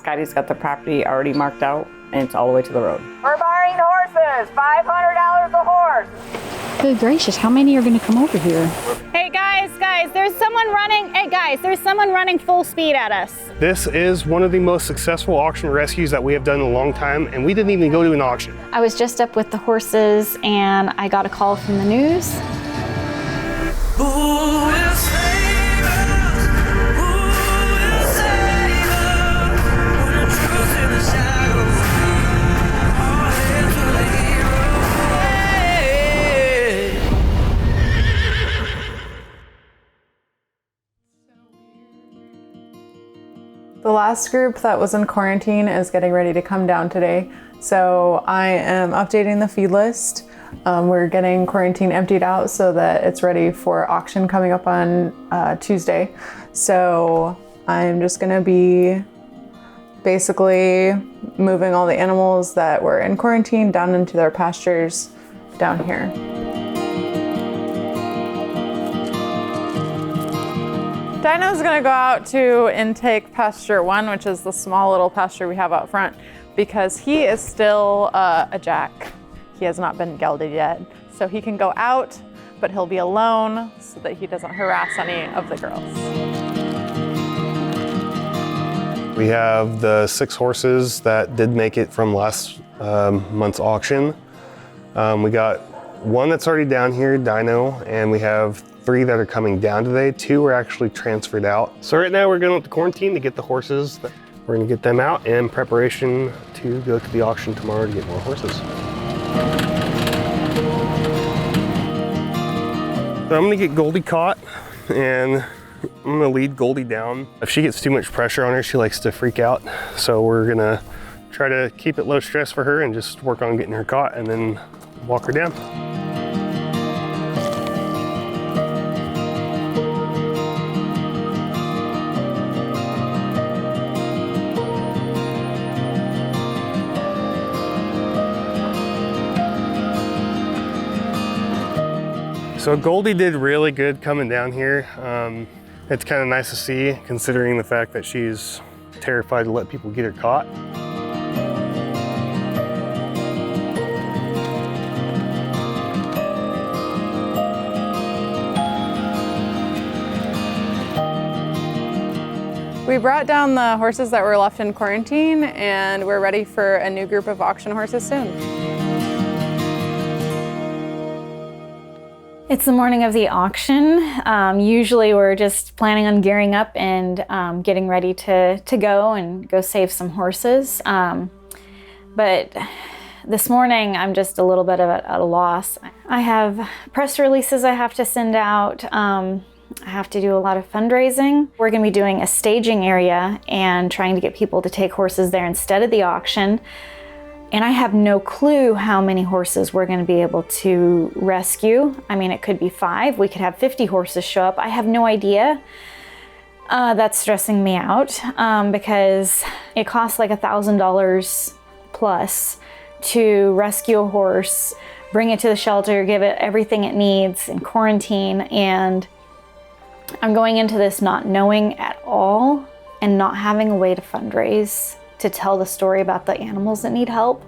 Scotty's got the property already marked out, and it's all the way to the road. We're buying horses, $500 a horse. Good gracious, how many are gonna come over here? Hey guys, there's someone running full speed at us. This is one of the most successful auction rescues that we have done in a long time, and we didn't even go to an auction. I was just up with the horses and I got a call from the news. The last group that was in quarantine is getting ready to come down today. So I am updating the feed list. We're getting quarantine emptied out so that it's ready for auction coming up on Tuesday. So I'm just gonna be basically moving all the animals that were in quarantine down into their pastures down here. Dino's gonna go out to intake pasture 1, which is the small little pasture we have out front, because he is still a jack. He has not been gelded yet. So he can go out, but he'll be alone so that he doesn't harass any of the girls. We have the 6 horses that did make it from last month's auction. We got 1 that's already down here, Dino, and we have 3 that are coming down today. 2 were actually transferred out. So right now we're going to quarantine to get the horses. We're going to get them out in preparation to go to the auction tomorrow to get more horses. So I'm going to get Goldie caught, and I'm going to lead Goldie down. If she gets too much pressure on her, she likes to freak out. So we're going to try to keep it low stress for her and just work on getting her caught and then walk her down. So Goldie did really good coming down here. It's kind of nice to see, considering the fact that she's terrified to let people get her caught. We brought down the horses that were left in quarantine, and we're ready for a new group of auction horses soon. It's the morning of the auction. Usually we're just planning on gearing up and getting ready to go and go save some horses. But this morning I'm just a little bit at a loss. I have press releases I have to send out. I have to do a lot of fundraising. We're gonna be doing a staging area and trying to get people to take horses there instead of the auction. And I have no clue how many horses we're going to be able to rescue. I mean, it could be 5. We could have 50 horses show up. I have no idea. That's stressing me out because it costs like $1,000 plus to rescue a horse, bring it to the shelter, give it everything it needs in quarantine. And I'm going into this not knowing at all and not having a way to fundraise to tell the story about the animals that need help.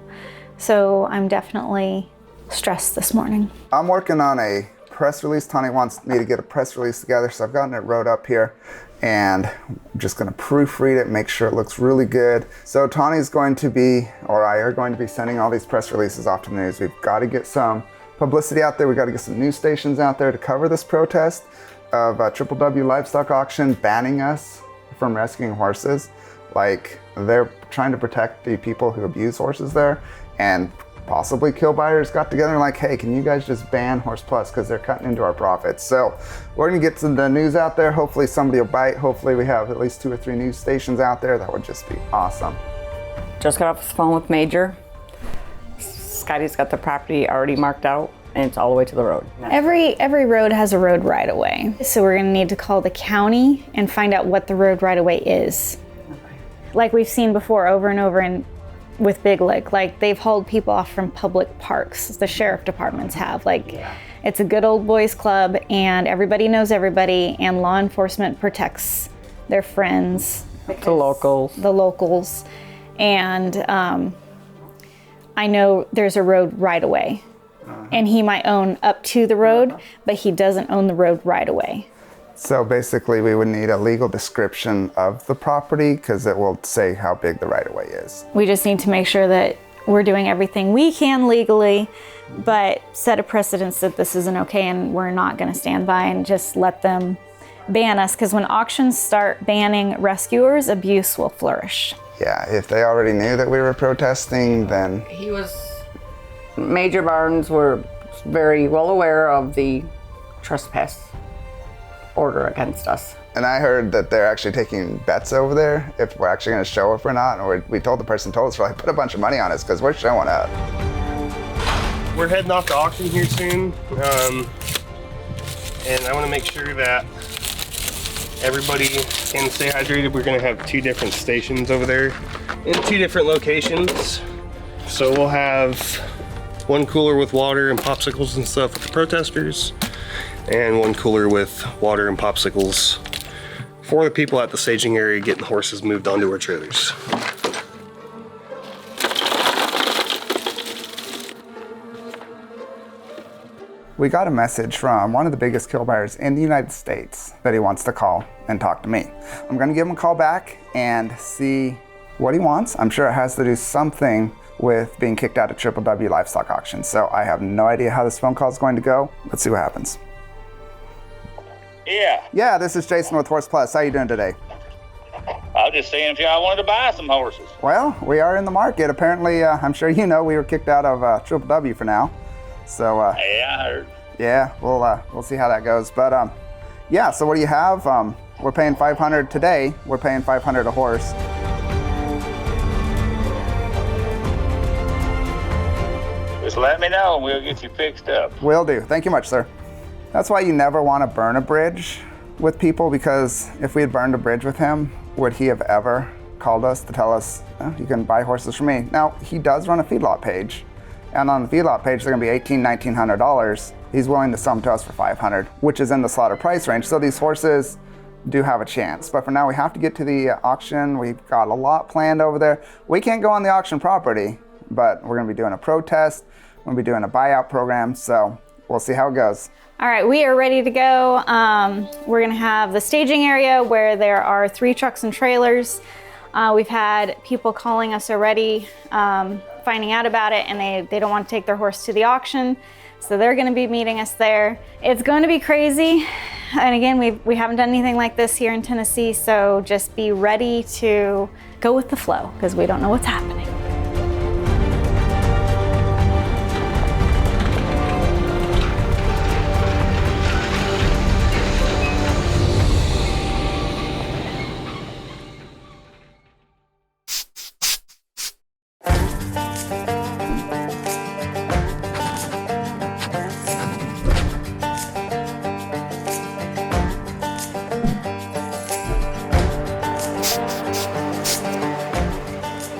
So I'm definitely stressed this morning. I'm working on a press release. Tani wants me to get a press release together, so I've gotten it wrote up here, and I'm just gonna proofread it, make sure it looks really good. So Tani's going to be, or I are going to be sending all these press releases off to the news. We've gotta get some publicity out there. We've gotta get some news stations out there to cover this protest of WW Livestock Auction banning us from rescuing horses. Like, they're trying to protect the people who abuse horses there, and possibly kill buyers got together and like, hey, can you guys just ban Horse Plus because they're cutting into our profits? So we're gonna get some the news out there. Hopefully somebody will bite. Hopefully we have at least 2 or 3 news stations out there. That would just be awesome. Just got off the phone with Major. Scotty's got the property already marked out, and it's all the way to the road. Every road has a road right of way. So we're gonna need to call the county and find out what the road right of way is. Like we've seen before over and over and with Big Lick, like they've hauled people off from public parks. The sheriff departments have. It's a good old boys club and everybody knows everybody, and law enforcement protects their friends The locals. The locals. And I know there's a road right away. And he might own up to the road, but he doesn't own the road right away. So basically we would need a legal description of the property because it will say how big the right-of-way is. We just need to make sure that we're doing everything we can legally, but set a precedence that this isn't okay and we're not going to stand by and just let them ban us, because when auctions start banning rescuers, abuse will flourish. Yeah, if they already knew that we were protesting, then... Major Barnes were very well aware of the trespass order against us. And I heard that they're actually taking bets over there if we're actually going to show up or not. And we told the person told us, like, put a bunch of money on us because we're showing up. We're heading off to auction here soon. And I want to make sure that everybody can stay hydrated. We're going to have 2 different stations over there in 2 different locations. So we'll have 1 cooler with water and popsicles and stuff for the protesters, and 1 cooler with water and popsicles for the people at the staging area getting horses moved onto our trailers. We got a message from one of the biggest kill buyers in the United States that he wants to call and talk to me. I'm going to give him a call back and see what he wants. I'm sure it has to do something with being kicked out of W livestock auction. So I have no idea how this phone call is going to go. Let's see what happens. Yeah. Yeah, this is Jason with Horse Plus. How you doing today? I was just saying if y'all wanted to buy some horses. Well, we are in the market. Apparently, I'm sure you know we were kicked out of W for now. So Yeah, I heard. yeah, we'll see how that goes. But yeah, so what do you have? We're paying $500 today. We're paying $500 a horse. Just let me know and we'll get you fixed up. Will do. Thank you much, sir. That's why you never want to burn a bridge with people, because if we had burned a bridge with him, would he have ever called us to tell us, oh, you can buy horses from me? Now, he does run a feedlot page, and on the feedlot page, they're going to be $1,800, $1,900. He's willing to sell them to us for $500, which is in the slaughter price range. So these horses do have a chance. But for now, we have to get to the auction. We've got a lot planned over there. We can't go on the auction property, but we're going to be doing a protest. We're going to be doing a buyout program. So we'll see how it goes. All right, we are ready to go. We're gonna have the staging area where there are 3 trucks and trailers. We've had people calling us already, finding out about it, and they don't want to take their horse to the auction. So they're gonna be meeting us there. It's going to be crazy. And again, we haven't done anything like this here in Tennessee, so just be ready to go with the flow because we don't know what's happening.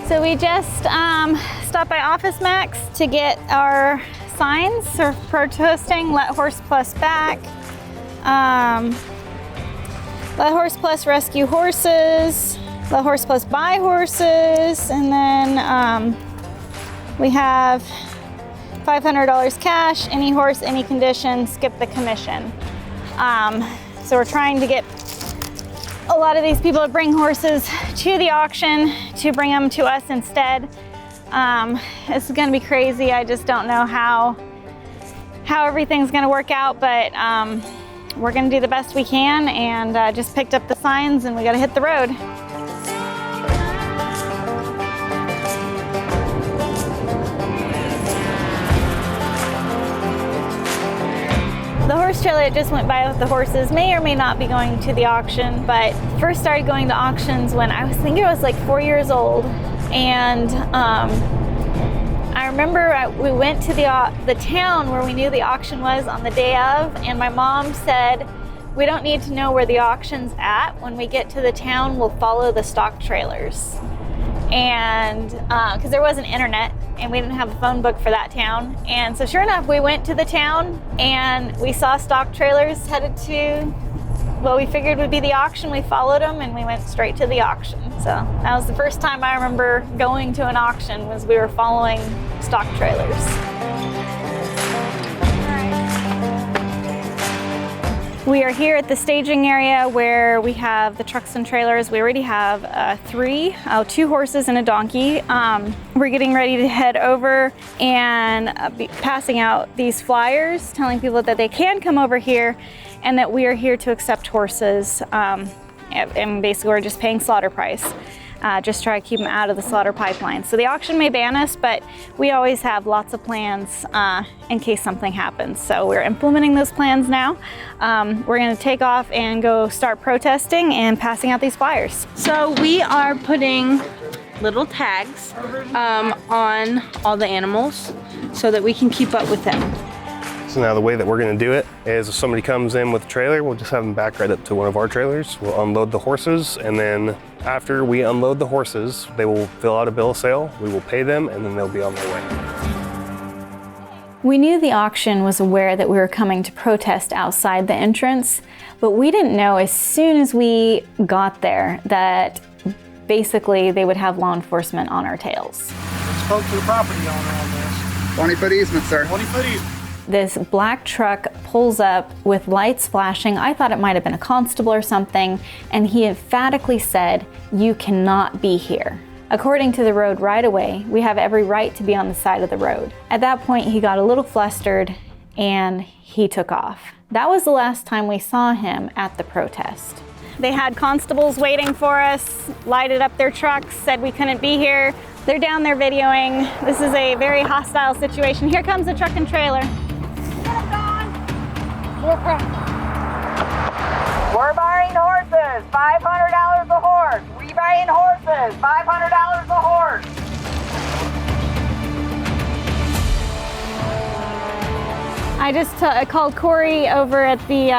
So we just stopped by Office Max to get our signs for protesting Let Horse Plus back, Let Horse Plus rescue horses, Let Horse Plus buy horses, and then we have $500 cash, any horse, any condition, skip the commission. So we're trying to get a lot of these people to bring horses to the auction to bring them to us instead. This is gonna be crazy. I just don't know how everything's gonna work out, but we're gonna do the best we can, and just picked up the signs and we gotta hit the road. The horse trailer that just went by with the horses may or may not be going to the auction, but first started going to auctions when I was like 4 years old. And I remember we went to the town where we knew the auction was on the day of, and my mom said, we don't need to know where the auction's at. When we get to the town, we'll follow the stock trailers. And because there wasn't internet and we didn't have a phone book for that town. And so sure enough, we went to the town and we saw stock trailers headed to what we figured would be the auction. We followed them and we went straight to the auction. So that was the first time I remember going to an auction, was we were following stock trailers. We are here at the staging area where we have the trucks and trailers. We already have two horses and a donkey. We're getting ready to head over and be passing out these flyers, telling people that they can come over here and that we are here to accept horses. And basically we're just paying slaughter price. Just try to keep them out of the slaughter pipeline. So the auction may ban us, but we always have lots of plans in case something happens. So we're implementing those plans now. We're gonna take off and go start protesting and passing out these flyers. So we are putting little tags on all the animals so that we can keep up with them. So now the way that we're gonna do it is if somebody comes in with a trailer, we'll just have them back right up to one of our trailers. We'll unload the horses, and then after we unload the horses, they will fill out a bill of sale, we will pay them, and then they'll be on their way. We knew the auction was aware that we were coming to protest outside the entrance, but we didn't know as soon as we got there that basically they would have law enforcement on our tails. Spoke to the property owner on this. 20-foot easement, sir. 20-foot easement. This black truck pulls up with lights flashing. I thought it might have been a constable or something, and he emphatically said, "You cannot be here." According to the road right away, we have every right to be on the side of the road. At that point, he got a little flustered and he took off. That was the last time we saw him at the protest. They had constables waiting for us, lighted up their trucks, said we couldn't be here. They're down there videoing. This is a very hostile situation. Here comes the truck and trailer. We're buying horses, $500 a horse. We buying horses, $500 a horse. I just called Corey over at the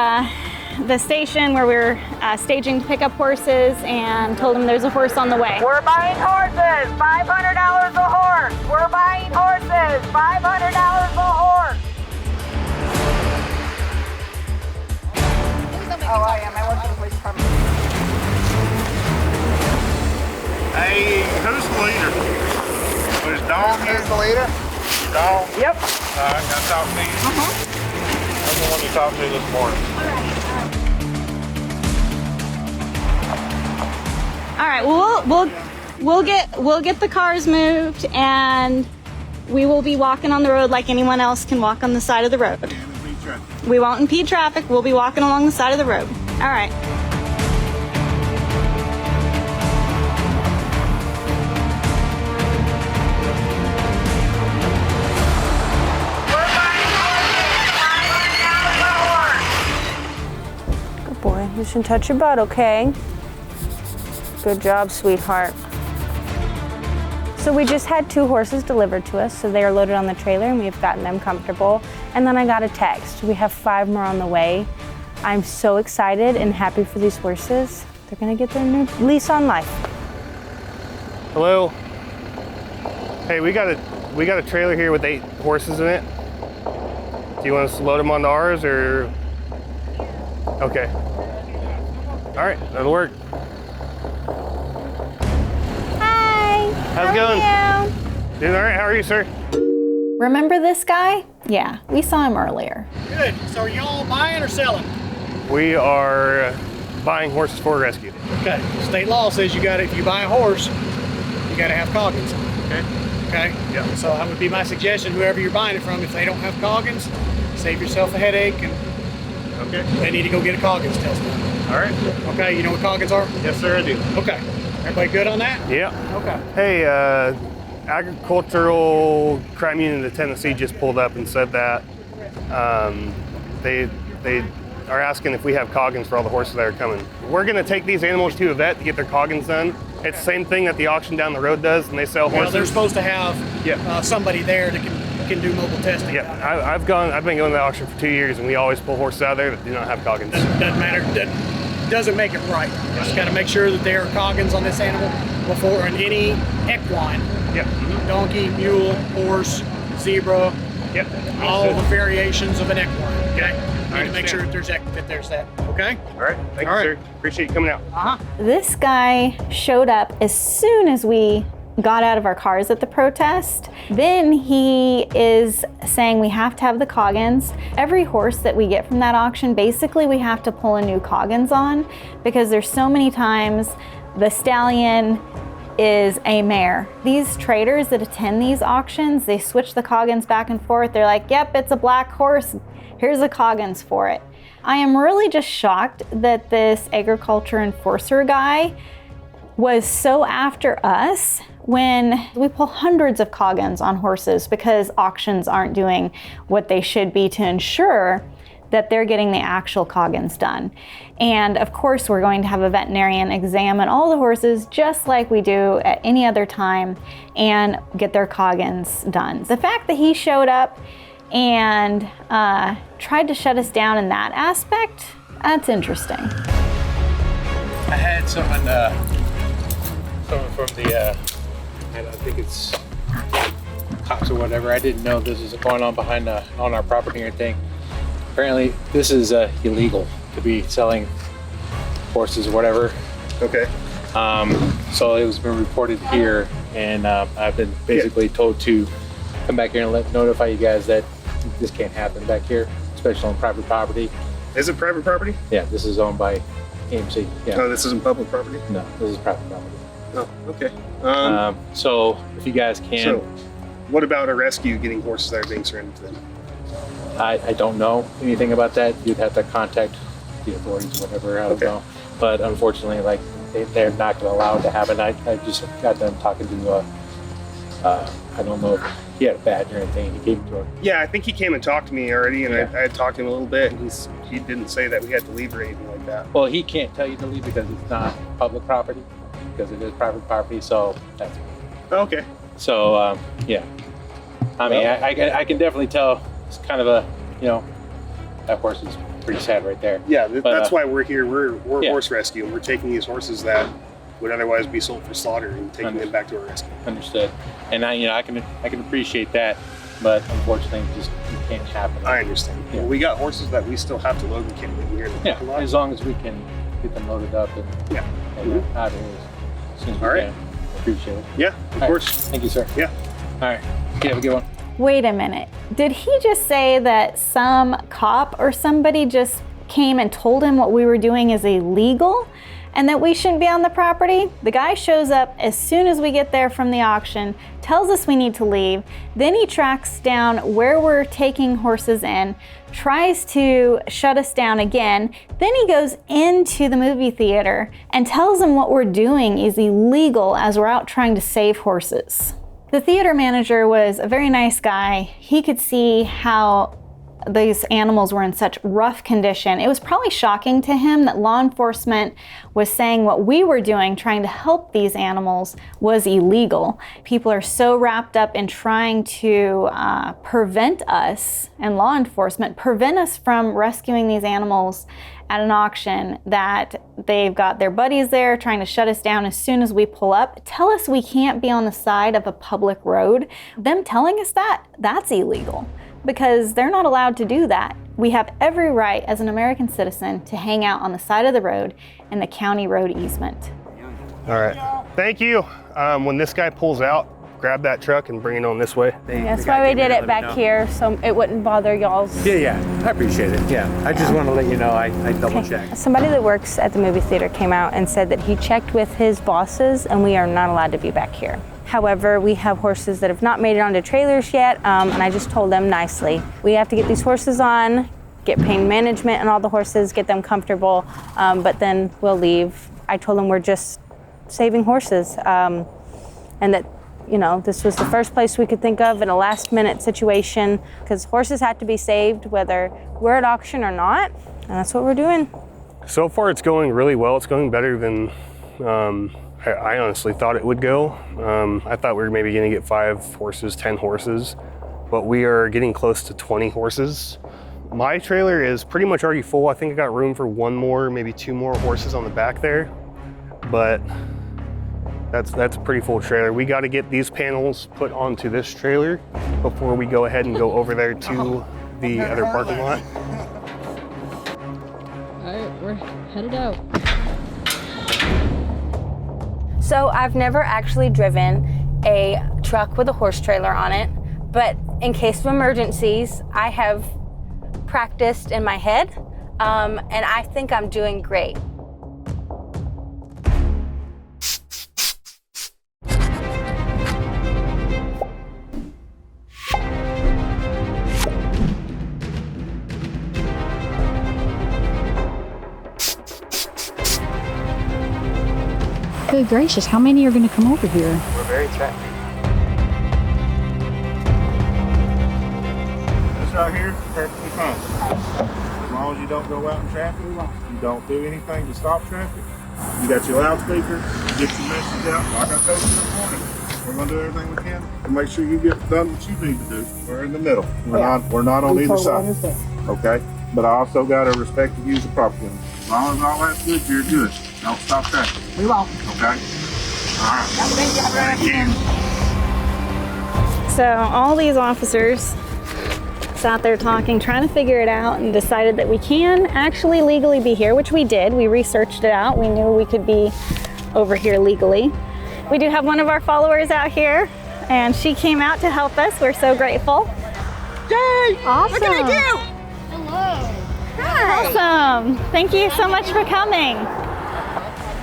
station where we were staging to pick up horses and told him there's a horse on the way. We're buying horses, $500 a horse. We're buying horses, $500 a horse. Oh, I am. I work for the police department. Hey, who's the leader? Was Dawn here? Who's the leader? Dawn? Yep. Can I talk to you? I'm the one you talked to this morning. All right. We'll get the cars moved, and we will be walking on the road like anyone else can walk on the side of the road. We won't impede traffic. We'll be walking along the side of the road. All right. Good boy. You shouldn't touch your butt, okay? Good job, sweetheart. So we just had 2 horses delivered to us, so they are loaded on the trailer and we've gotten them comfortable. And then I got a text. We have 5 more on the way. I'm so excited and happy for these horses. They're gonna get their new lease on life. Hello? Hey, we got a trailer here with 8 horses in it. Do you want us to load them onto ours, or? Okay. All right, that'll work. How's it going? Doing all right. How are you, sir? Remember this guy? Yeah, we saw him earlier. Good. So are y'all buying or selling? We are buying horses for rescue. Okay. State law says if you buy a horse, you got to have coggins. Okay. Okay? Yeah. So that would be my suggestion, whoever you're buying it from, if they don't have coggins, save yourself a headache, and Okay. they need to go get a coggins test done. All right. Okay, you know what coggins are? Yes, sir, I do. Okay. Everybody good on that? Yeah. Okay. Hey, Agricultural Crime Unit of Tennessee just pulled up and said that they are asking if we have coggins for all the horses that are coming. We're going to take these animals to a vet to get their coggins done. It's the same thing that the auction down the road does, and they sell horses. Well, they're supposed to have somebody there that can do mobile testing. Yeah, I've been going to the auction for 2 years, and we always pull horses out of there that do not have coggins. Doesn't matter. Doesn't make it right. Just got to make sure that there are coggins on this animal before, and any equine. Yep. Donkey, mule, horse, zebra. Yep. All the variations of an equine. Okay. need to make sure that there's that. Okay. All right. Thank you, sir. Appreciate you coming out. This guy showed up as soon as we got out of our cars at the protest. Then he is saying we have to have the coggins. Every horse that we get from that auction, basically we have to pull a new coggins on, because there's so many times the stallion is a mare. These traders that attend these auctions, they switch the coggins back and forth. They're like, yep, it's a black horse. Here's the coggins for it. I am really just shocked that this agriculture enforcer guy was so after us when we pull hundreds of coggins on horses because auctions aren't doing what they should be to ensure that they're getting the actual coggins done. And of course, we're going to have a veterinarian examine all the horses just like we do at any other time and get their coggins done. The fact that he showed up and tried to shut us down in that aspect, that's interesting. I had someone from the, I think it's cops or whatever. I didn't know this was going on behind on our property or anything. Apparently, this is illegal to be selling horses or whatever. Okay. So it was been reported here, and I've been basically told to come back here and notify you guys that this can't happen back here, especially on private property. Is it private property? Yeah, this is owned by AMC. Yeah. No, this isn't public property? No, this is private property. Oh, okay. So if you guys can. So, what about a rescue getting horses that are being surrendered to them? I don't know anything about that. You'd have to contact the authorities or whatever. I don't know. But unfortunately, like they're not going to allow it to happen. I just got them talking to. I don't know if he had a badge or anything. He came to him. Yeah, I think he came and talked to me already, and I had talked to him a little bit, and he didn't say that we had to leave or anything like that. Well, he can't tell you to leave because it's not public property, because it is private property. So that's okay. So yeah, I mean, I can definitely tell. It's kind of a, that horse is pretty sad right there. Yeah, that's why we're here. We're horse rescue, and we're taking these horses that would otherwise be sold for slaughter and taking them back to a rescue. Understood. And I can appreciate that, but unfortunately, it can't happen. I understand. Yeah. Well, we got horses that we still have to load and can't leave here in the parking lot. As long as we can get them loaded up and out of here as soon as we can. Appreciate it. Yeah, of course. Thank you, sir. Yeah. All right. You have a good one. Wait a minute. Did he just say that some cop or somebody just came and told him what we were doing is illegal and that we shouldn't be on the property? The guy shows up as soon as we get there from the auction, tells us we need to leave. Then he tracks down where we're taking horses in, tries to shut us down again. Then he goes into the movie theater and tells them what we're doing is illegal as we're out trying to save horses. The theater manager was a very nice guy. He could see how these animals were in such rough condition. It was probably shocking to him that law enforcement was saying what we were doing, trying to help these animals, was illegal. People are so wrapped up in trying to prevent us, and law enforcement, prevent us from rescuing these animals at an auction, that they've got their buddies there trying to shut us down as soon as we pull up, tell us we can't be on the side of a public road. Them telling us that's illegal, because they're not allowed to do that. We have every right as an American citizen to hang out on the side of the road in the county road easement. All right, thank you. When this guy pulls out, grab that truck and bring it on this way. That's why we did it back here, so it wouldn't bother y'all's. Yeah, I appreciate it. Yeah, I just want to let you know I double checked. Somebody that works at the movie theater came out and said that he checked with his bosses and we are not allowed to be back here. However, we have horses that have not made it onto trailers yet, and I just told them nicely, we have to get these horses on, get pain management on all the horses, get them comfortable, but then we'll leave. I told them we're just saving horses, and that this was the first place we could think of in a last-minute situation, because horses had to be saved whether we're at auction or not, and that's what we're doing. So far, it's going really well. It's going better than I honestly thought it would go. I thought we were maybe going to get 5 horses, 10 horses, but we are getting close to 20 horses. My trailer is pretty much already full. I think I got room for 1 more, maybe 2 more horses on the back there, but that's a pretty full trailer. We got to get these panels put onto this trailer before we go ahead and go over there to the other parking lot. cut it out. So I've never actually driven a truck with a horse trailer on it, but in case of emergencies, I have practiced in my head, and I think I'm doing great. Good gracious, how many are going to come over here? We're very threatening. This right here, perfectly fine. As long as you don't go out in traffic, you don't do anything to stop traffic. You got your loudspeaker, you get your message out. Like I told you this morning, we're going to do everything we can to make sure you get done what you need to do. We're in the middle. We're not on either side. Okay? But I also got to respect the use of property. As long as all that's good, you're good. Don't stop traffic. We won't. Okay? All right. Thank you. So all these officers sat there talking, trying to figure it out, and decided that we can actually legally be here, which we did. We researched it out. We knew we could be over here legally. We do have one of our followers out here, and she came out to help us. We're so grateful. Yay! Awesome. What can I do? Hello. Hi. Awesome. Thank you so much for coming.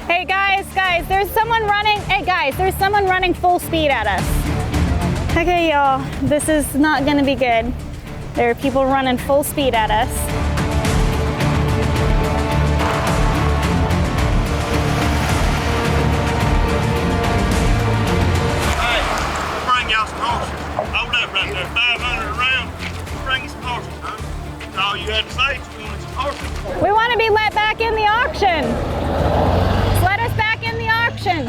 Hey guys, there's someone running. Hey guys, there's someone running full speed at us. Okay, y'all, this is not gonna be good. There are people running full speed at us. Hey, we'll bring y'all some horses. Hold up right there, 500 around. We'll bring you some horses, huh? That's all you had to say is you wanted some horses. We want to be let back in the auction. Let us back in the auction.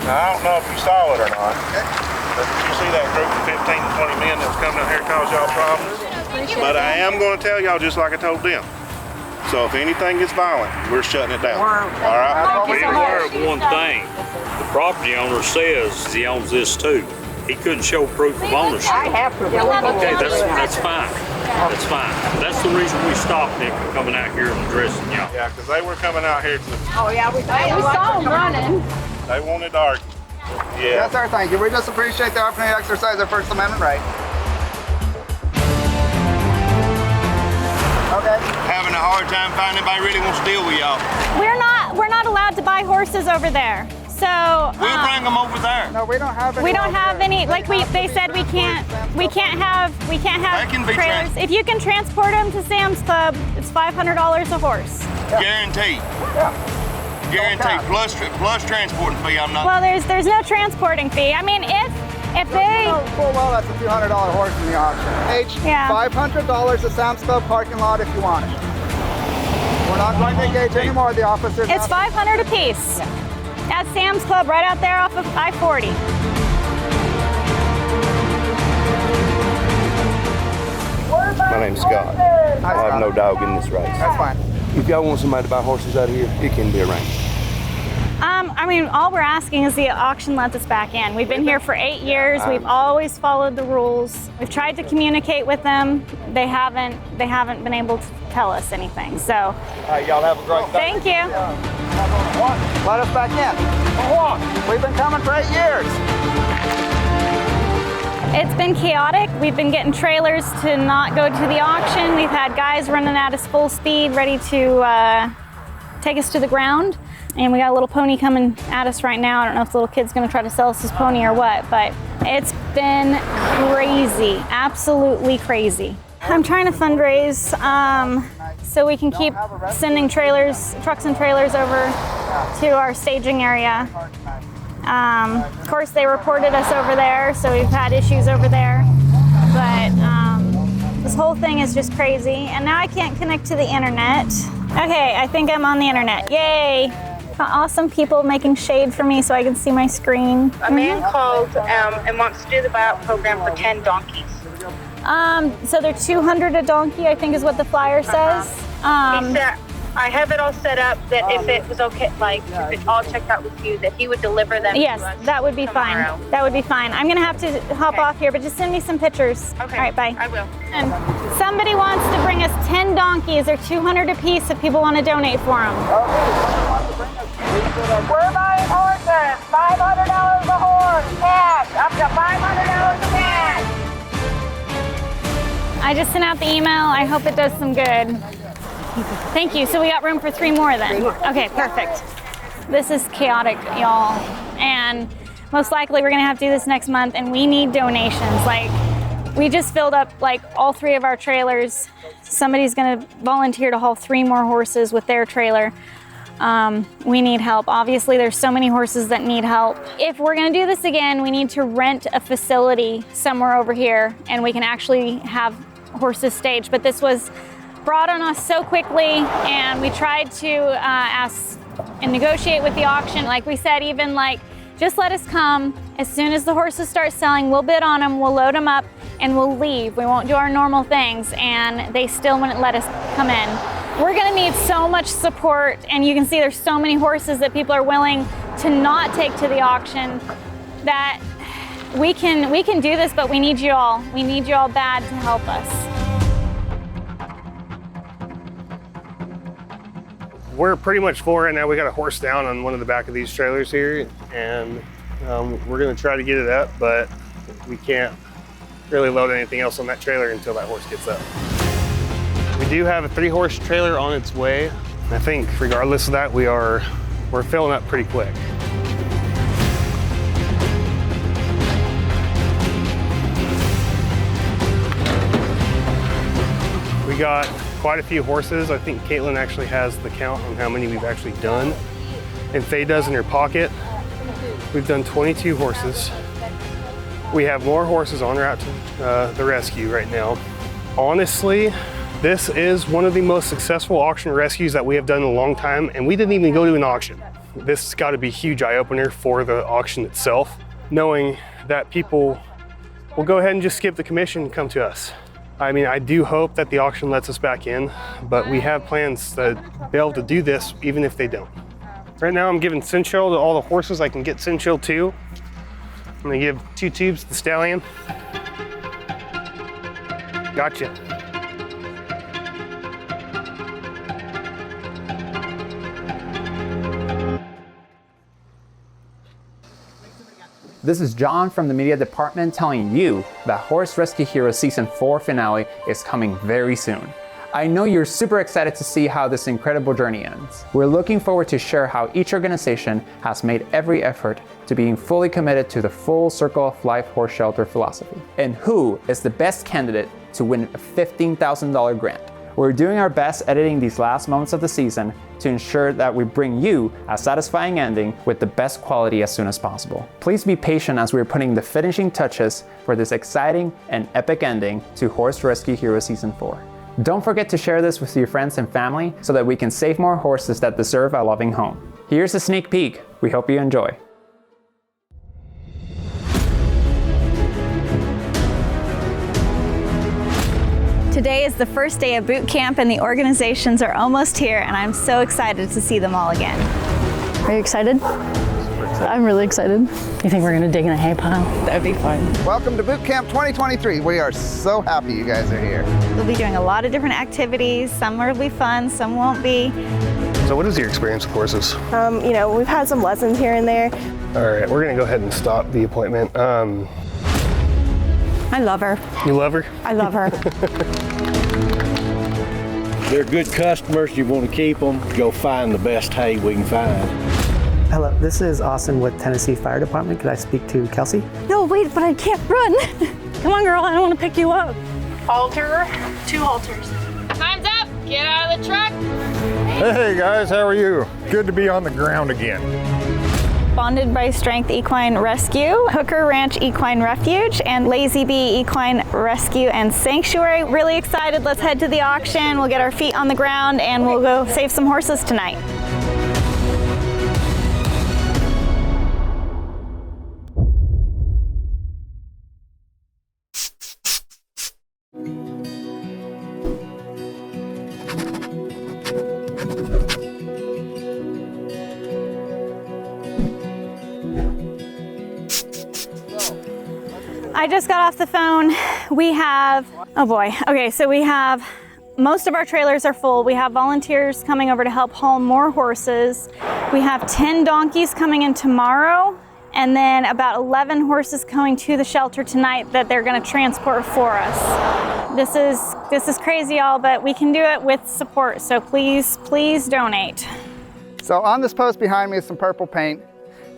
Now, I don't know if you saw it or not, but did you see that group of 15 to 20 men that was coming out here to cause y'all problems? But I am going to tell y'all just like I told them. So if anything gets violent, we're shutting it down. All right? Be aware of one thing. The property owner says he owns this too. He couldn't show proof of ownership. I have proof. Okay, that's fine. That's fine. That's the reason we stopped Nick from coming out here and addressing y'all. Yeah, because they were coming out here to, Oh yeah, we saw them running. they wanted to argue. Yeah. Yes, sir, thank you. We just appreciate the opportunity to exercise our First Amendment right. Okay. Having a hard time finding anybody really wants to deal with y'all. We're not allowed to buy horses over there. So We'll bring them over there. No, we don't have any. we don't have any. Like they said, we can't have They can be trailers. If you can transport them to Sam's Club, it's $500 a horse. Guaranteed. Guaranteed. Plus transporting fee. I'm not. Well, there's no transporting fee. I mean, if they Full well, that's a few $100 horse in the auction. Yeah. $500 at Sam's Club parking lot if you want it. We're not going to engage anymore with the officers. it's $500 a piece. At Sam's Club, right out there off of I-40. My name's Scott. I have no dog in this race. That's fine. If y'all want somebody to buy horses out here, it can be arranged. I mean, all we're asking is the auction lets us back in. We've been here for 8 years. We've always followed the rules. We've tried to communicate with them. They haven't been able to tell us anything. So, All right, y'all have a great day. thank you. Let us back in. For what? We've been coming for 8 years. It's been chaotic. We've been getting trailers to not go to the auction. We've had guys running at us full speed, ready to take us to the ground. And we got a little pony coming at us right now. I don't know if the little kid's gonna try to sell us his pony or what, but it's been crazy, absolutely crazy. I'm trying to fundraise so we can keep sending trucks and trailers over to our staging area. Of course, they reported us over there, so we've had issues over there. But this whole thing is just crazy. And now I can't connect to the internet. Okay, I think I'm on the internet. Yay! Got awesome people making shade for me so I can see my screen. A man called and wants to do the buyout program for 10 donkeys. So they're $200 a donkey, I think is what the flyer says. I have it all set up that if it was okay, like if it all checked out with you, that he would deliver them Yes, to us that would be tomorrow. fine. That would be fine. I'm gonna have to hop off here, but just send me some pictures. Okay. All right, bye. I will. And somebody wants to bring us 10 donkeys. They're 200 apiece if people want to donate for them. We're buying horses. $500 a horse. Cash. Up to $500 a cash. I just sent out the email. I hope it does some good. Thank you. So we got room for 3 more then. Okay, perfect. This is chaotic, y'all. And most likely we're gonna have to do this next month, and we need donations. Like, we just filled up like all 3 of our trailers. Somebody's gonna volunteer to haul 3 more horses with their trailer. We need help. Obviously, there's so many horses that need help. If we're gonna do this again, we need to rent a facility somewhere over here, and we can actually have horses staged. But this was brought on us so quickly, and we tried to ask and negotiate with the auction. Like we said, even like, just let us come. As soon as the horses start selling, we'll bid on them, we'll load them up, and we'll leave. We won't do our normal things, and they still wouldn't let us come in. We're gonna need so much support, and you can see there's so many horses that people are willing to not take to the auction that we can do this, but we need you all. We need you all bad to help us. We're pretty much full right now. We got a horse down on one of the back of these trailers here, and we're gonna try to get it up, but we can't really load anything else on that trailer until that horse gets up. We do have a 3-horse trailer on its way. I think regardless of that, we're filling up pretty quick. We got quite a few horses. I think Caitlin actually has the count on how many we've actually done. And Faye does in her pocket. We've done 22 horses. We have more horses en route to the rescue right now. Honestly, this is one of the most successful auction rescues that we have done in a long time, and we didn't even go to an auction. This has got to be a huge eye-opener for the auction itself, knowing that people will go ahead and just skip the commission and come to us. I mean, I do hope that the auction lets us back in, but we have plans to be able to do this even if they don't. Right now I'm giving Cinchil to all the horses I can get Cinchil to. I'm gonna give 2 tubes to the stallion. Gotcha. This is John from the media department telling you that Horse Rescue Heroes Season 4 finale is coming very soon. I know you're super excited to see how this incredible journey ends. We're looking forward to share how each organization has made every effort to being fully committed to the full circle of life horse shelter philosophy, and who is the best candidate to win a $15,000 grant. We're doing our best editing these last moments of the season to ensure that we bring you a satisfying ending with the best quality as soon as possible. Please be patient as we're putting the finishing touches for this exciting and epic ending to Horse Rescue Heroes Season 4. Don't forget to share this with your friends and family so that we can save more horses that deserve a loving home. Here's a sneak peek. We hope you enjoy. Today is the first day of boot camp, and the organizations are almost here, and I'm so excited to see them all again. Are you excited? I'm really excited. You think we're gonna dig in a hay pile? That'd be fun. Welcome to Boot Camp 2023. We are so happy you guys are here. We'll be doing a lot of different activities. Some will be fun, some won't be. So what is your experience with horses? You know, we've had some lessons here and there. All right, we're gonna go ahead and stop the appointment. I love her. You love her? I love her. They're good customers. You want to keep them, go find the best hay we can find. Hello, this is Austin with Tennessee Fire Department. Could I speak to Kelsey? No, wait, but I can't run. Come on, girl, I want to pick you up. Halter, 2 halters. Time's up. Get out of the truck. Hey guys, how are you? Good to be on the ground again. Bonded by Strength Equine Rescue, Hooker Ranch Equine Refuge, and Lazy Bee Equine Rescue and Sanctuary. Really excited. Let's head to the auction. We'll get our feet on the ground and we'll go save some horses tonight. I just got off the phone. We have, oh boy. Okay, so we have, most of our trailers are full. We have volunteers coming over to help haul more horses. We have 10 donkeys coming in tomorrow, and then about 11 horses coming to the shelter tonight that they're gonna transport for us. This is crazy, y'all, but we can do it with support, so please, please donate. So on this post behind me is some purple paint.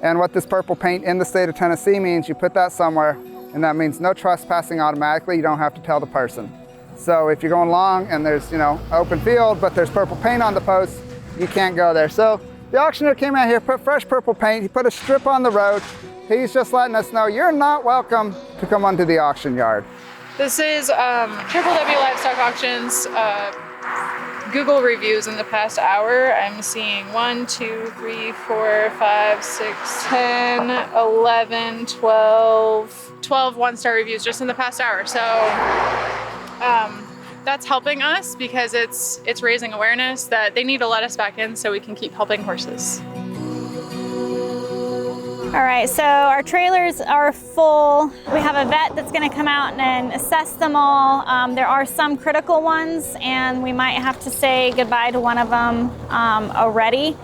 And what this purple paint in the state of Tennessee means, you put that somewhere, and that means no trespassing automatically. You don't have to tell the person. So if you're going along and there's, open field, but there's purple paint on the post, you can't go there. So the auctioneer came out here, put fresh purple paint, he put a strip on the road. He's just letting us know you're not welcome to come onto the auction yard. This is W Livestock Auctions Google reviews in the past hour. I'm seeing 1, 2, 3, 4, 5, 6, 10, 11, 12 one-star reviews just in the past hour. So that's helping us because it's raising awareness that they need to let us back in so we can keep helping horses. All right, so our trailers are full. We have a vet that's gonna come out and assess them all. There are some critical ones, and we might have to say goodbye to one of them already.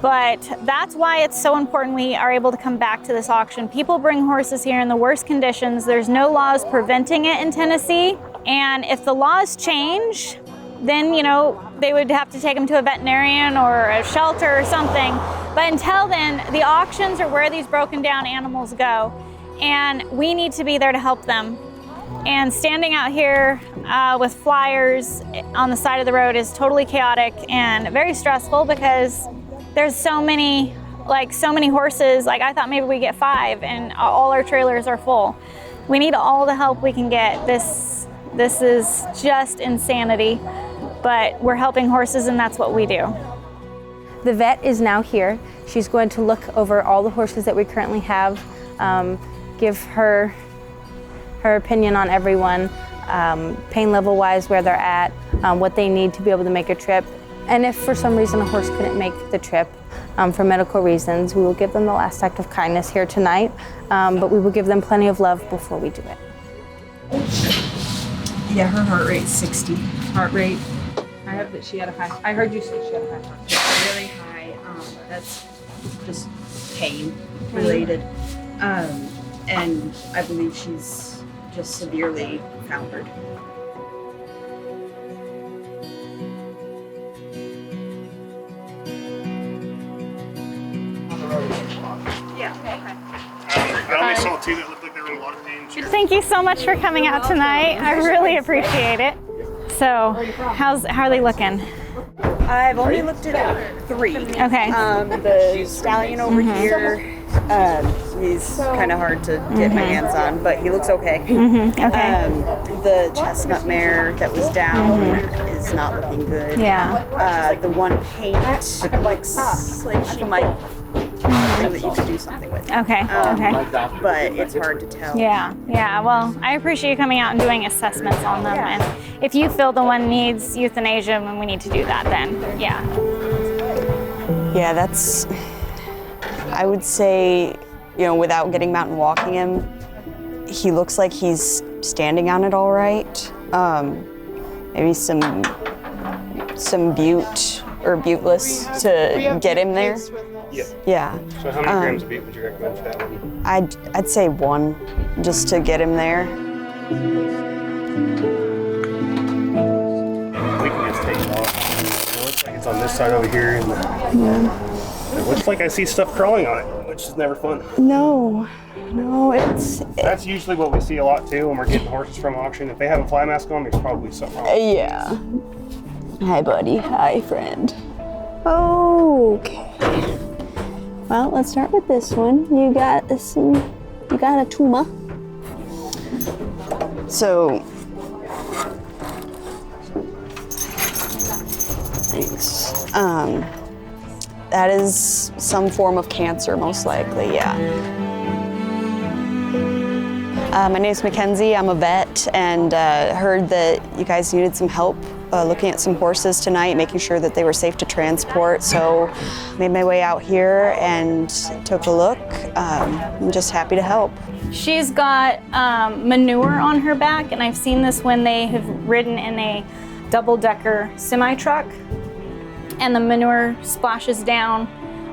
But that's why it's so important we are able to come back to this auction. People bring horses here in the worst conditions. There's no laws preventing it in Tennessee. And if the laws change, then, they would have to take them to a veterinarian or a shelter or something. But until then, the auctions are where these broken down animals go. And we need to be there to help them. And standing out here with flyers on the side of the road is totally chaotic and very stressful because there's so many horses. Like, I thought maybe we get 5 and all our trailers are full. We need all the help we can get. This is just insanity, but we're helping horses and that's what we do. The vet is now here. She's going to look over all the horses that we currently have, give her opinion on everyone, pain level wise, where they're at, what they need to be able to make a trip. And if for some reason a horse couldn't make the trip for medical reasons, we will give them the last act of kindness here tonight, but we will give them plenty of love before we do it. Yeah, her heart rate's 60. Heart rate. I heard that she had a high. I heard you say she had a high heart rate. Really high. That's just pain related. And I believe she's just severely foundered. Yeah. I only saw 2 that looked like they were in a lot of pain. Thank you so much for coming out tonight. I really appreciate it. So, how are they looking? I've only looked at 3. Okay. The stallion over here, he's kind of hard to get my hands on, but he looks okay. Okay. The chestnut mare that was down is not looking good. Yeah. The one paint looks like she might that you could do something with. Okay. But it's hard to tell. Yeah. Well, I appreciate you coming out and doing assessments on them. And if you feel the one needs euthanasia, then we need to do that. Then, yeah. Yeah, that's. I would say, without getting him out and walking him, he looks like he's standing on it all right. Maybe some bute or buteless to get him there. Yeah. So how many grams of beef would you recommend for that one? I'd say 1, just to get him there. We can just take it off. It looks like it's on this side over here, and it looks like I see stuff crawling on it, which is never fun. No, it's. That's usually what we see a lot too when we're getting horses from auction. If they have a fly mask on, there's probably something wrong. Yeah. Hi, buddy. Hi, friend. Okay. Well, let's start with this one. You got a tumor. So, thanks. That is some form of cancer, most likely, yeah. My name's Mackenzie. I'm a vet and heard that you guys needed some help looking at some horses tonight, making sure that they were safe to transport. So made my way out here and took a look. I'm just happy to help. She's got manure on her back, and I've seen this when they have ridden in a double-decker semi-truck, and the manure splashes down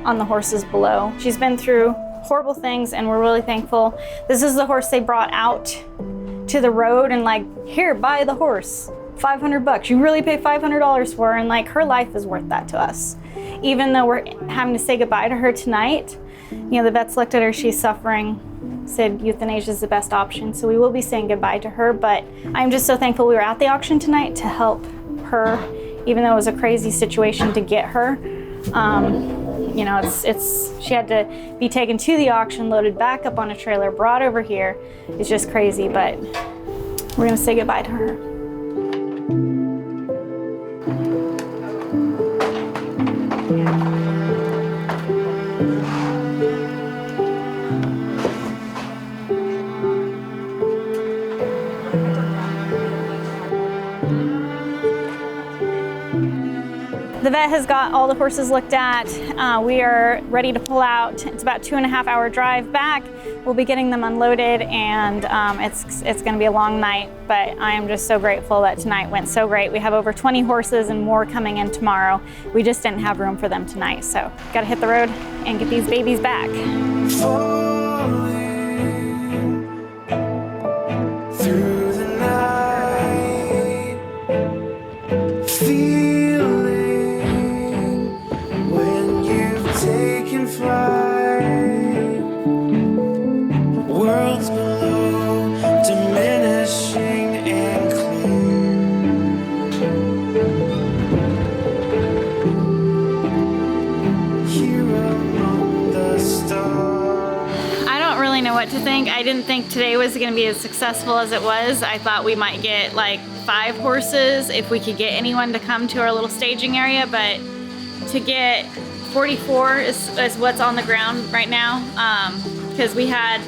on the horses below. She's been through horrible things, and we're really thankful. This is the horse they brought out to the road and like, here, buy the horse, $500. You really pay $500 for her, and like her life is worth that to us. Even though we're having to say goodbye to her tonight, you know, the vets looked at her, she's suffering, said euthanasia is the best option, so we will be saying goodbye to her. But I'm just so thankful we were at the auction tonight to help her, even though it was a crazy situation to get her. You know, she had to be taken to the auction, loaded back up on a trailer, brought over here. It's just crazy, but we're gonna say goodbye to her. The vet has got all the horses looked at. We are ready to pull out. It's about 2.5 hour drive back. We'll be getting them unloaded, and it's gonna be a long night, but I am just so grateful that tonight went so great. We have over 20 horses and more coming in tomorrow. We just didn't have room for them tonight, so gotta hit the road and get these babies back. Through the night, taking flight, worlds below, diminishing and clear. Here among the stars. I don't really know what to think. I didn't think today was going to be as successful as it was. I thought we might get like 5 horses if we could get anyone to come to our little staging area, but to get 44 is what's on the ground right now, because we had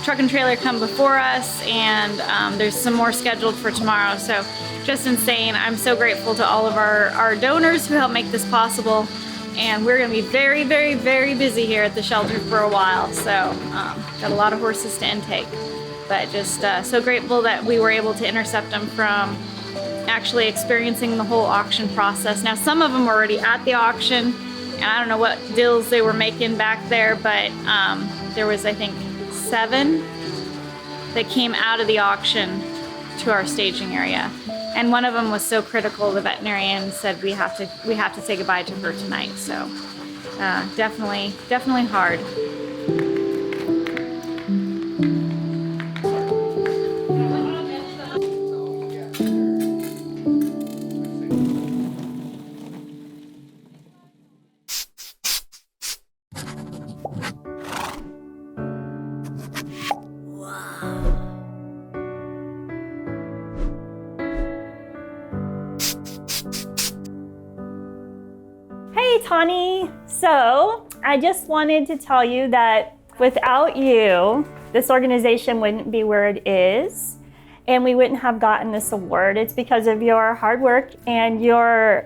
truck and trailer come before us, and there's some more scheduled for tomorrow. So just insane. I'm so grateful to all of our donors who helped make this possible, and we're gonna be very, very, very busy here at the shelter for a while. So got a lot of horses to intake, but just so grateful that we were able to intercept them from actually experiencing the whole auction process. Now, some of them were already at the auction, and I don't know what deals they were making back there, but there was, I think, 7 that came out of the auction to our staging area. And one of them was so critical, the veterinarian said we have to say goodbye to her tonight. So definitely hard. Tawny. So I just wanted to tell you that without you, this organization wouldn't be where it is, and we wouldn't have gotten this award. It's because of your hard work and your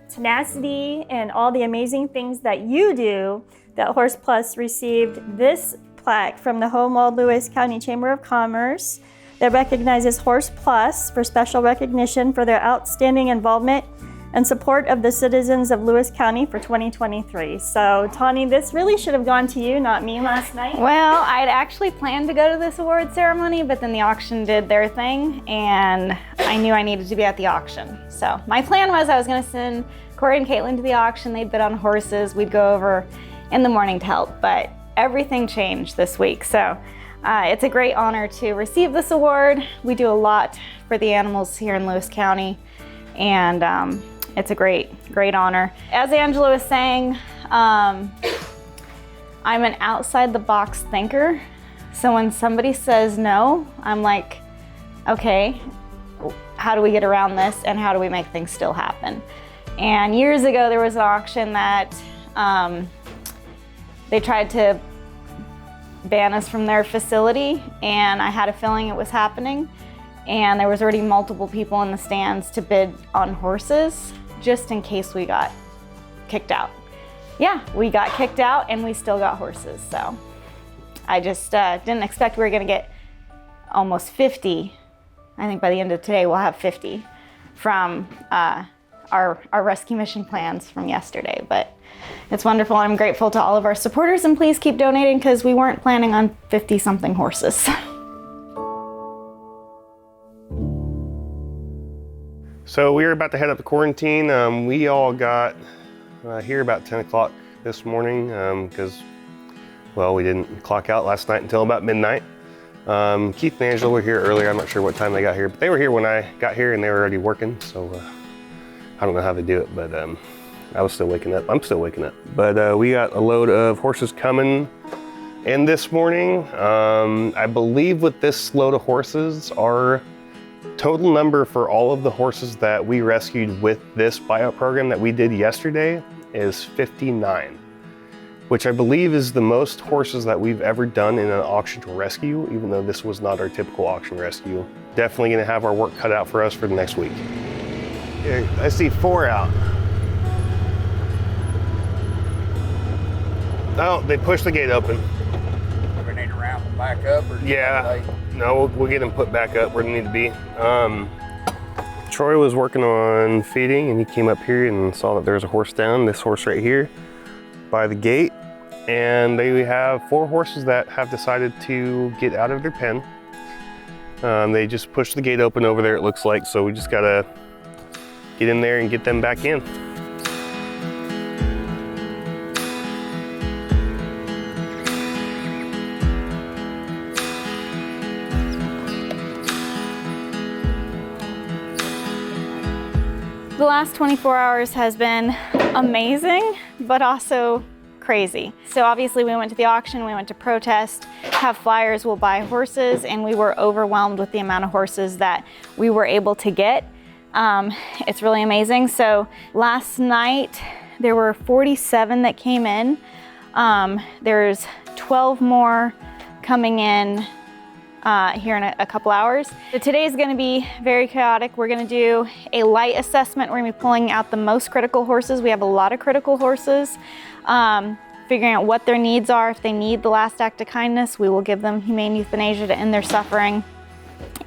tenacity and all the amazing things that you do that Horse Plus received this plaque from the Hohenwald Lewis County Chamber of Commerce that recognizes Horse Plus for special recognition for their outstanding involvement and support of the citizens of Lewis County for 2023. So Tawny, this really should have gone to you, not me, last night. Well, I'd actually planned to go to this award ceremony, but then the auction did their thing, and I knew I needed to be at the auction. So my plan was I was gonna send Corey and Caitlin to the auction. They'd bid on horses. We'd go over in the morning to help, but everything changed this week. So it's a great honor to receive this award. We do a lot for the animals here in Lewis County, and it's a great honor. As Angela was saying, I'm an outside the box thinker. So when somebody says no, I'm like, okay, how do we get around this and how do we make things still happen? And years ago, there was an auction that they tried to ban us from their facility, and I had a feeling it was happening. and there was already multiple people in the stands to bid on horses just in case we got kicked out. Yeah, we got kicked out and we still got horses. So I just didn't expect we were gonna get almost 50. I think by the end of today we'll have 50 from our rescue mission plans from yesterday. But it's wonderful, and I'm grateful to all of our supporters, and please keep donating because we weren't planning on 50 something horses. So we were about to head up to quarantine. We all got here about 10 o'clock this morning because, well, we didn't clock out last night until about midnight. Keith and Angela were here earlier. I'm not sure what time they got here, but they were here when I got here and they were already working. So I don't know how they do it, but I was still waking up. I'm still waking up. But we got a load of horses coming in this morning. I believe with this load of horses, our total number for all of the horses that we rescued with this buyout program that we did yesterday is 59, which I believe is the most horses that we've ever done in an auction rescue, even though this was not our typical auction rescue. Definitely gonna have our work cut out for us for the next week. Here, I see 4 out. Oh, they pushed the gate open. Do we need to round them back up? Or yeah, no, we'll get them put back up where they need to be. Troy was working on feeding and he came up here and saw that there's a horse down, this horse right here by the gate. And they have 4 horses that have decided to get out of their pen. They just pushed the gate open over there, it looks like, so we just gotta get in there and get them back in. The last 24 hours has been amazing, but also crazy. So obviously we went to the auction, we went to protest, have flyers, we'll buy horses, and we were overwhelmed with the amount of horses that we were able to get. It's really amazing. So last night there were 47 that came in. There's 12 more coming in here in a couple hours. So today's gonna be very chaotic. We're gonna do a light assessment. We're gonna be pulling out the most critical horses. We have a lot of critical horses. Figuring out what their needs are. If they need the last act of kindness, we will give them humane euthanasia to end their suffering.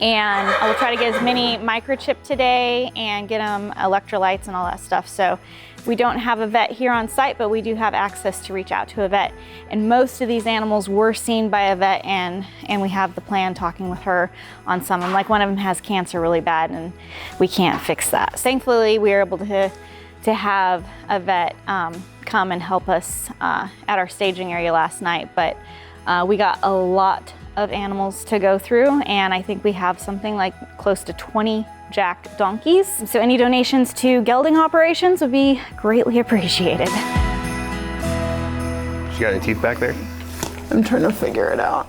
And I will try to get as many microchipped today and get them electrolytes and all that stuff. So we don't have a vet here on site, but we do have access to reach out to a vet. And most of these animals were seen by a vet, and we have the plan talking with her on some of them. Like one of them has cancer really bad and we can't fix that. Thankfully, we were able to have a vet come and help us at our staging area last night. But we got a lot of animals to go through, and I think we have something like close to 20 jack donkeys. So any donations to gelding operations would be greatly appreciated. She got any teeth back there? I'm trying to figure it out.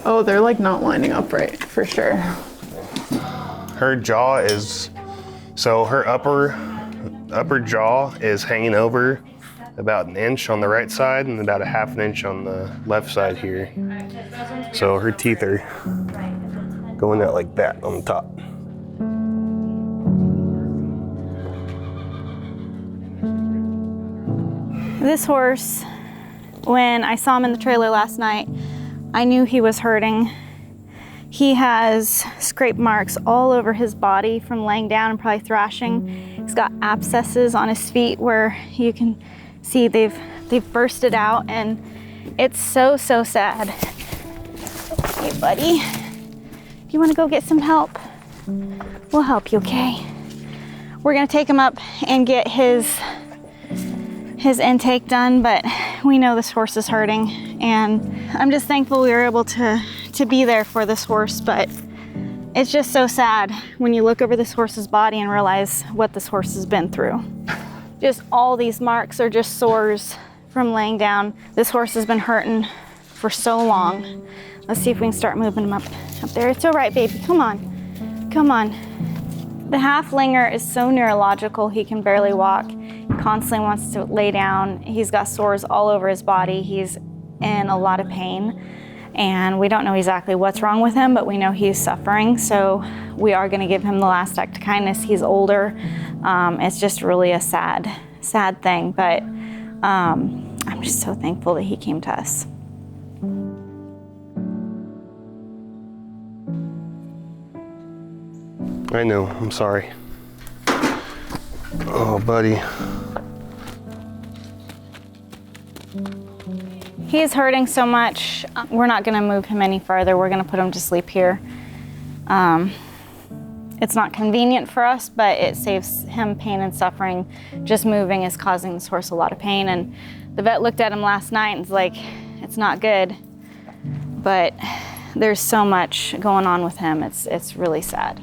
Oh, they're like not lining up right, for sure. Her jaw is, so her upper jaw is hanging over about 1 inch on the right side and about a 1/2 inch on the left side here. So her teeth are going out like that on the top. This horse, when I saw him in the trailer last night, I knew he was hurting. He has scrape marks all over his body from laying down and probably thrashing. He's got abscesses on his feet where you can see they've bursted out, and it's so sad. Hey buddy, you wanna go get some help? We'll help you, okay? We're gonna take him up and get his intake done, but we know this horse is hurting, and I'm just thankful we were able to be there for this horse. But it's just so sad when you look over this horse's body and realize what this horse has been through. Just all these marks are just sores from laying down. This horse has been hurting for so long. Let's see if we can start moving him up there. It's all right, baby, come on, come on. The halflinger is so neurological, he can barely walk. He constantly wants to lay down. He's got sores all over his body. He's in a lot of pain. and we don't know exactly what's wrong with him, but we know he's suffering. So we are going to give him the last act of kindness. He's older. It's just really a sad thing, but I'm just so thankful that he came to us. I know, I'm sorry. Oh, buddy. He's hurting so much. We're not gonna move him any further. We're gonna put him to sleep here. It's not convenient for us, but it saves him pain and suffering. Just moving is causing this horse a lot of pain, and the vet looked at him last night and was like, it's not good, but there's so much going on with him. It's really sad.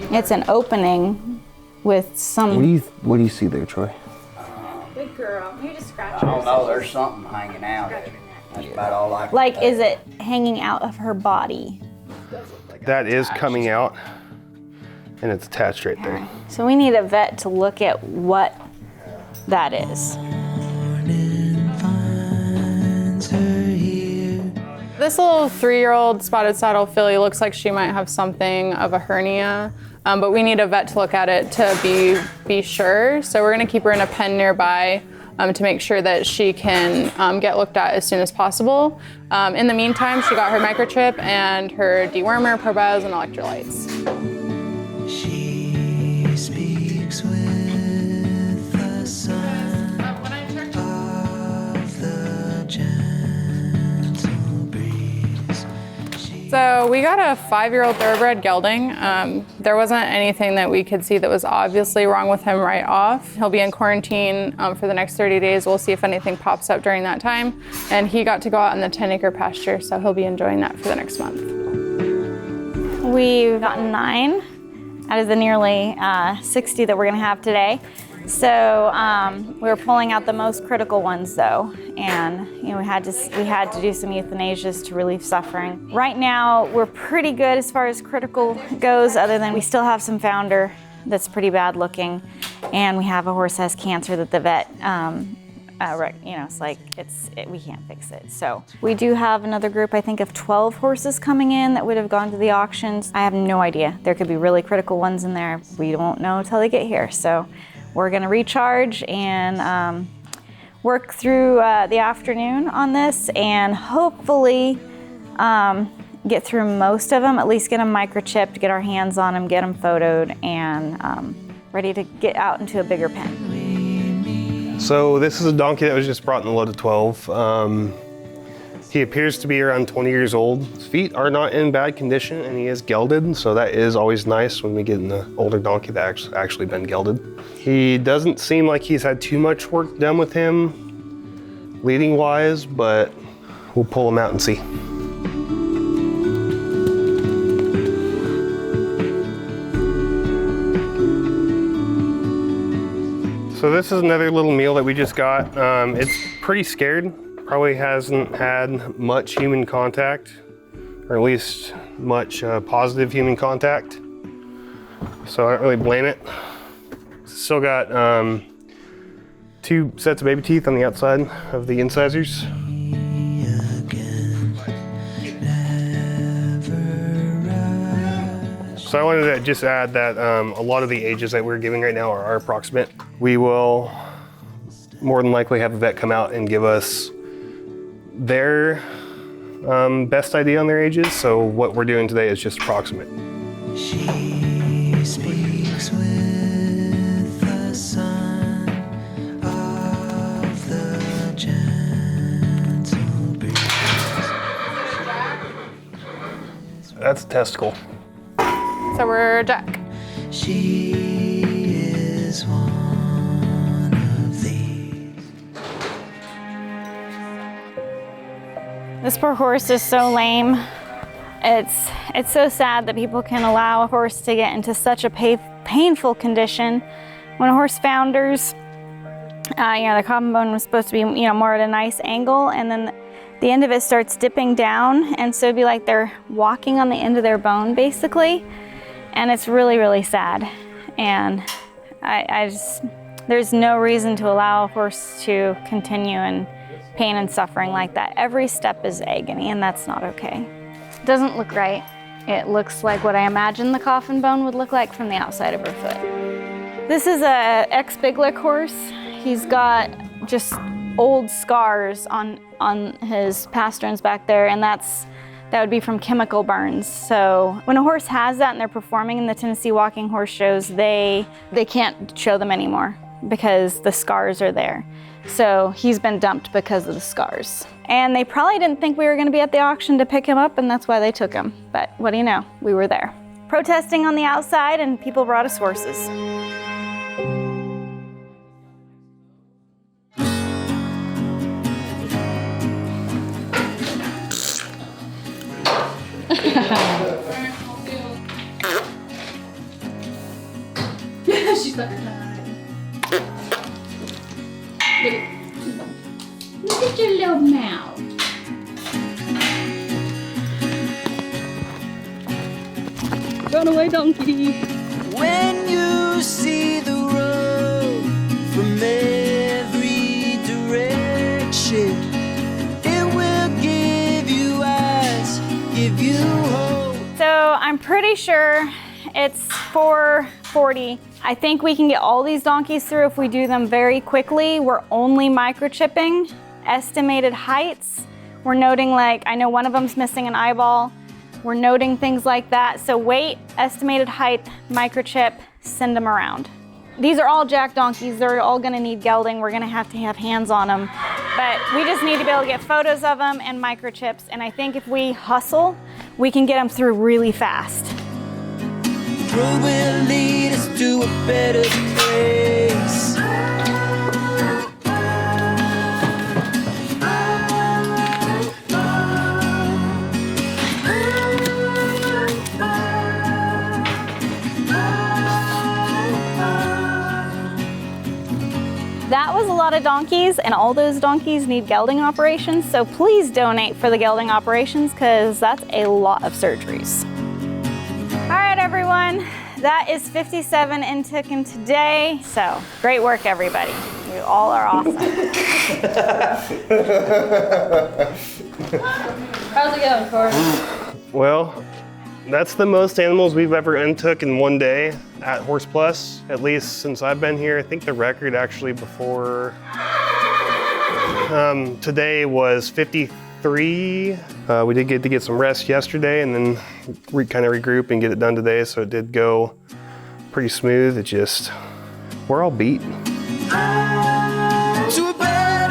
It's an opening with some... What do you see there, Troy? Good girl. You just scratch I don't know, there's something hanging out. That's about all I can Like, tell. is it hanging out of her body? That is coming out, and it's attached right there. So we need a vet to look at what that is. This little 3-year-old spotted saddle filly looks like she might have something of a hernia, but we need a vet to look at it to be sure. So we're gonna keep her in a pen nearby to make sure that she can get looked at as soon as possible. In the meantime, she got her microchip and her dewormer, probiotics, and electrolytes. She speaks with the sun of the gentle breeze. So we got a 5-year-old thoroughbred gelding. There wasn't anything that we could see that was obviously wrong with him right off. He'll be in quarantine for the next 30 days. We'll see if anything pops up during that time. And he got to go out in the 10-acre pasture, so he'll be enjoying that for the next month. We've gotten 9 out of the nearly 60 that we're gonna have today. So we're pulling out the most critical ones though, and we had to do some euthanasias to relieve suffering. Right now we're pretty good as far as critical goes, other than we still have some founder that's pretty bad looking, and we have a horse that has cancer that the vet it's like we can't fix it. So we do have another group, I think, of 12 horses coming in that would have gone to the auctions. I have no idea. There could be really critical ones in there. We won't know until they get here. So we're gonna recharge and work through the afternoon on this, and hopefully get through most of them, at least get them microchipped, get our hands on them, get them photoed, and ready to get out into a bigger pen. So this is a donkey that was just brought in a load of 12. He appears to be around 20 years old. His feet are not in bad condition, and he is gelded, so that is always nice when we get an older donkey that's actually been gelded. He doesn't seem like he's had too much work done with him, leading-wise, but we'll pull him out and see. So this is another little meal that we just got. It's pretty scared. Probably hasn't had much human contact, or at least much positive human contact. So I don't really blame it. Still got 2 sets of baby teeth on the outside of the incisors. So I wanted to just add that a lot of the ages that we're giving right now are approximate. We will more than likely have a vet come out and give us their best idea on their ages. So what we're doing today is just approximate. She speaks with the sun of the gentle breeze. That's a testicle. So we're Jack. She is one of these. This poor horse is so lame. It's so sad that people can allow a horse to get into such a painful condition. When a horse founders, the common bone was supposed to be more at a nice angle, and then the end of it starts dipping down, and so it'd be like they're walking on the end of their bone basically, and it's really, really sad. And I There's no reason to allow a horse to continue in pain and suffering like that. Every step is agony, and that's not okay. Doesn't look right. It looks like what I imagine the coffin bone would look like from the outside of her foot. This is a ex-big lick horse. He's got just old scars on his pasterns back there, and that would be from chemical burns. So when a horse has that and they're performing in the Tennessee walking horse shows, they can't show them anymore because the scars are there. So he's been dumped because of the scars. And they probably didn't think we were gonna be at the auction to pick him up, and that's why they took him. But what do you know, we were there. Protesting on the outside, and people brought us horses. She's like, look at your little mouth. Run away, donkey. When you see the road from every direction, it will give you eyes, give you hope. So I'm pretty sure it's 440. I think we can get all these donkeys through if we do them very quickly. We're only microchipping. Estimated heights. We're noting, like, I know one of them's missing an eyeball. We're noting things like that. So weight, estimated height, microchip, send them around. These are all jack donkeys. They're all gonna need gelding. We're gonna have to have hands on them. But we just need to be able to get photos of them and microchips. And I think if we hustle, we can get them through really fast. Road will lead us to a better place. That was a lot of donkeys, and all those donkeys need gelding operations, so please donate for the gelding operations because that's a lot of surgeries. All right, everyone, that is 57 intaken today. So great work, everybody. You all are awesome. How's it going, Corey? Well, that's the most animals we've ever untook in one day at Horse Plus, at least since I've been here. I think the record actually before today was 53. We did get to get some rest yesterday and then kind of regroup and get it done today, so it did go pretty smooth. It just, we're all beat. To a better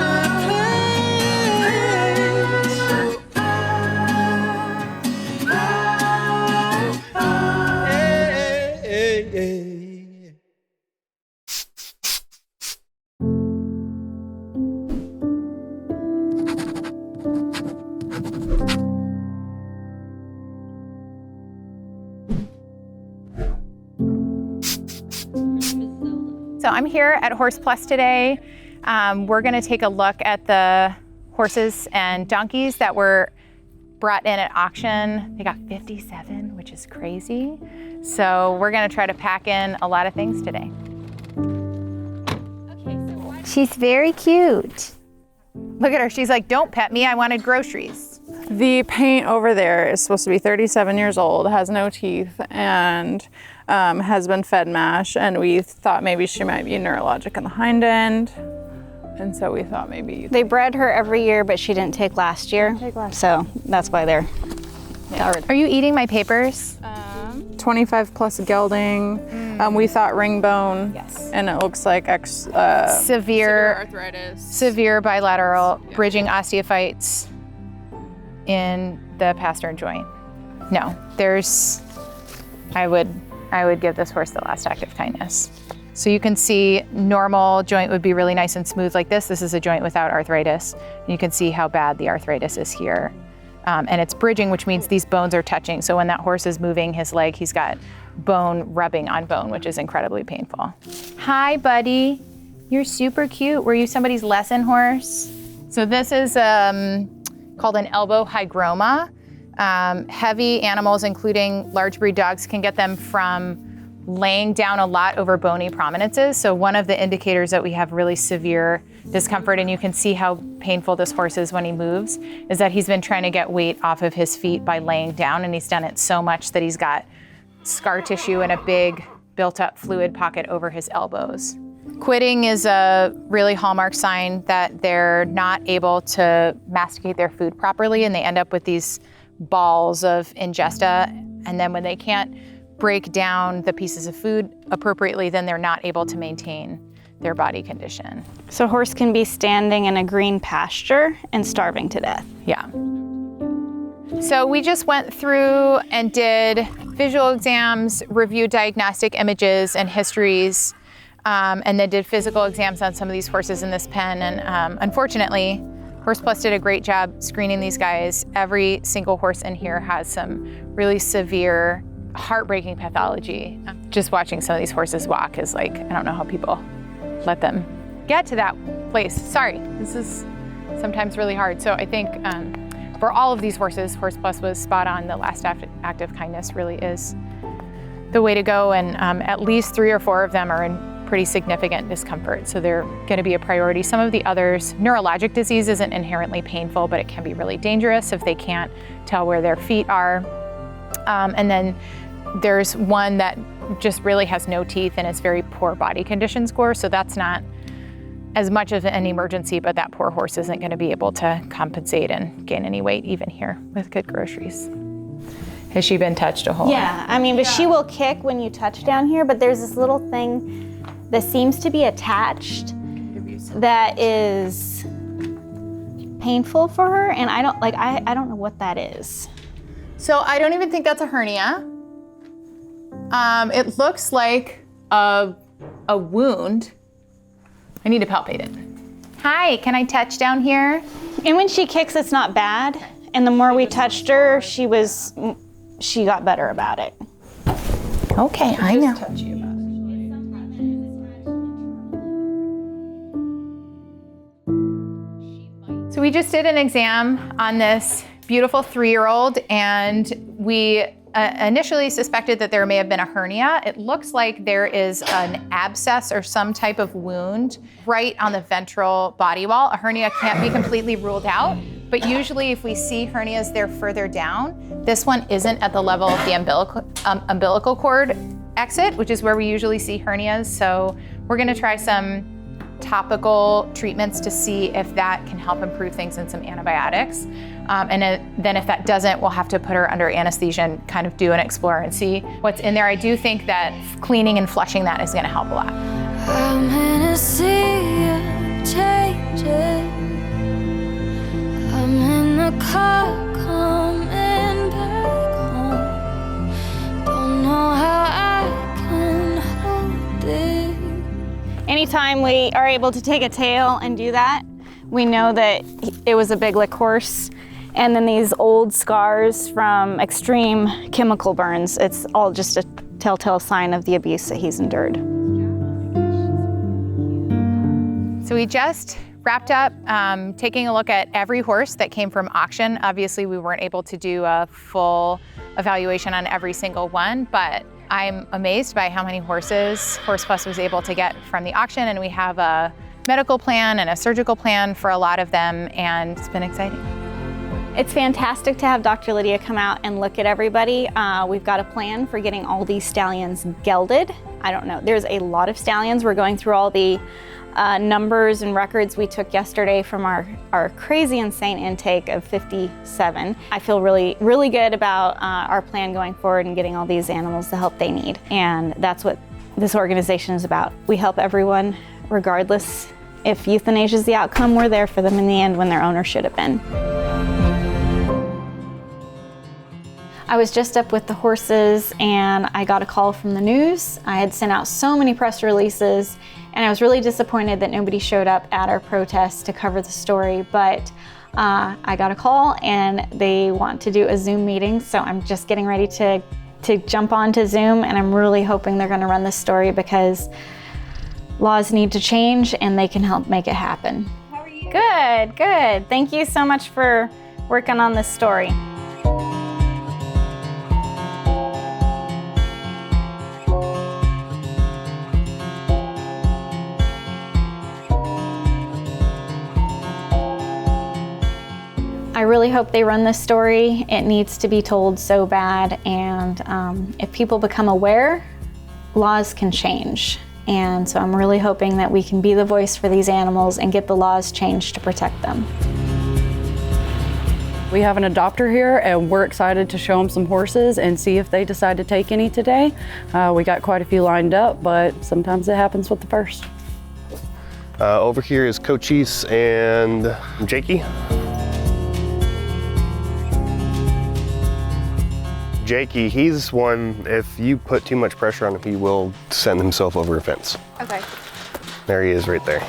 So I'm here at Horse Plus today. We're gonna take a look at the horses and donkeys that were brought in at auction. They got 57, which is crazy. So we're gonna try to pack in a lot of things today. She's very cute. Look at her, she's like, don't pet me, I wanted groceries. The paint over there is supposed to be 37 years old, has no teeth, and has been fed mash, and we thought maybe she might be neurologic in the hind end, and so we thought maybe... They bred her every year, but she didn't take last year, so that's why they're... Yeah. Are you eating my papers? 25 plus gelding. We thought ring bone, yes. And it looks like severe arthritis, severe bilateral bridging osteophytes in the pastern joint. No, there's, I would give this horse the last act of kindness. So you can see normal joint would be really nice and smooth like this. This is a joint without arthritis. And you can see how bad the arthritis is here. And it's bridging, which means these bones are touching. So when that horse is moving his leg, he's got bone rubbing on bone, which is incredibly painful. Hi, buddy. You're super cute. Were you somebody's lesson horse? So this is called an elbow hygroma. Heavy animals, including large breed dogs, can get them from laying down a lot over bony prominences. So one of the indicators that we have really severe discomfort, and you can see how painful this horse is when he moves, is that he's been trying to get weight off of his feet by laying down, and he's done it so much that he's got scar tissue and a big built up fluid pocket over his elbows. Quitting is a really hallmark sign that they're not able to masticate their food properly, and they end up with these balls of ingesta, and then when they can't break down the pieces of food appropriately, then they're not able to maintain their body condition. So a horse can be standing in a green pasture and starving to death. Yeah. So we just went through and did visual exams, reviewed diagnostic images and histories, and then did physical exams on some of these horses in this pen. And unfortunately, Horse Plus did a great job screening these guys. Every single horse in here has some really severe, heartbreaking pathology. Just watching some of these horses walk is like, I don't know how people let them get to that place. Sorry, this is sometimes really hard. So I think for all of these horses, Horse Plus was spot on. The last act of kindness really is the way to go, and at least 3 or 4 of them are in pretty significant discomfort, so they're going to be a priority. Some of the others, neurologic disease isn't inherently painful, but it can be really dangerous if they can't tell where their feet are. And then there's one that just really has no teeth and is very poor body condition score, so that's not as much of an emergency, but that poor horse isn't going to be able to compensate and gain any weight even here with good groceries. Has she been touched a whole lot? Yeah, I mean, but she will kick when you touch down here, but there's this little thing that seems to be attached that is painful for her, and I don't know what that is. So I don't even think that's a hernia. It looks like a wound. I need to palpate it. Hi, can I touch down here? And when she kicks, it's not bad. And the more we touched her, she got better about it. Okay, I know. So we just did an exam on this beautiful 3-year-old, and we initially suspected that there may have been a hernia. It looks like there is an abscess or some type of wound right on the ventral body wall. A hernia can't be completely ruled out, but usually if we see hernias, they're further down. This one isn't at the level of the umbilical cord exit, which is where we usually see hernias. So we're gonna try some topical treatments to see if that can help improve things, and some antibiotics. Then if that doesn't, we'll have to put her under anesthesia and kind of do an explore and see what's in there. I do think that cleaning and flushing that is gonna help a lot. I'm in a sea of changes. I'm in the car coming back home. Don't know how I can hold it. Anytime we are able to take a tail and do that, we know that it was a big lick horse. And then these old scars from extreme chemical burns, it's all just a telltale sign of the abuse that he's endured. So we just wrapped up taking a look at every horse that came from auction. Obviously, we weren't able to do a full evaluation on every single one, but I'm amazed by how many horses Horse Plus was able to get from the auction, and we have a medical plan and a surgical plan for a lot of them, and it's been exciting. It's fantastic to have Dr. Lydia come out and look at everybody. We've got a plan for getting all these stallions gelded. I don't know, there's a lot of stallions. We're going through all the numbers and records we took yesterday from our crazy insane intake of 57. I feel really, really good about our plan going forward and getting all these animals the help they need. And that's what this organization is about. We help everyone, regardless if euthanasia is the outcome. We're there for them in the end when their owner should have been. I was just up with the horses and I got a call from the news. I had sent out so many press releases, and I was really disappointed that nobody showed up at our protest to cover the story, but I got a call and they want to do a Zoom meeting, so I'm just getting ready to jump onto Zoom, and I'm really hoping they're gonna run this story because laws need to change and they can help make it happen. How are you? Good, good. Thank you so much for working on this story. really hope they run this story. It needs to be told so bad, and if people become aware, laws can change. And so I'm really hoping that we can be the voice for these animals and get the laws changed to protect them. We have an adopter here, and we're excited to show them some horses and see if they decide to take any today. We got quite a few lined up, but sometimes it happens with the first. Over here is Cochise and Jakey. Jakey, he's one, if you put too much pressure on him, he will send himself over a fence. Okay. There he is right there.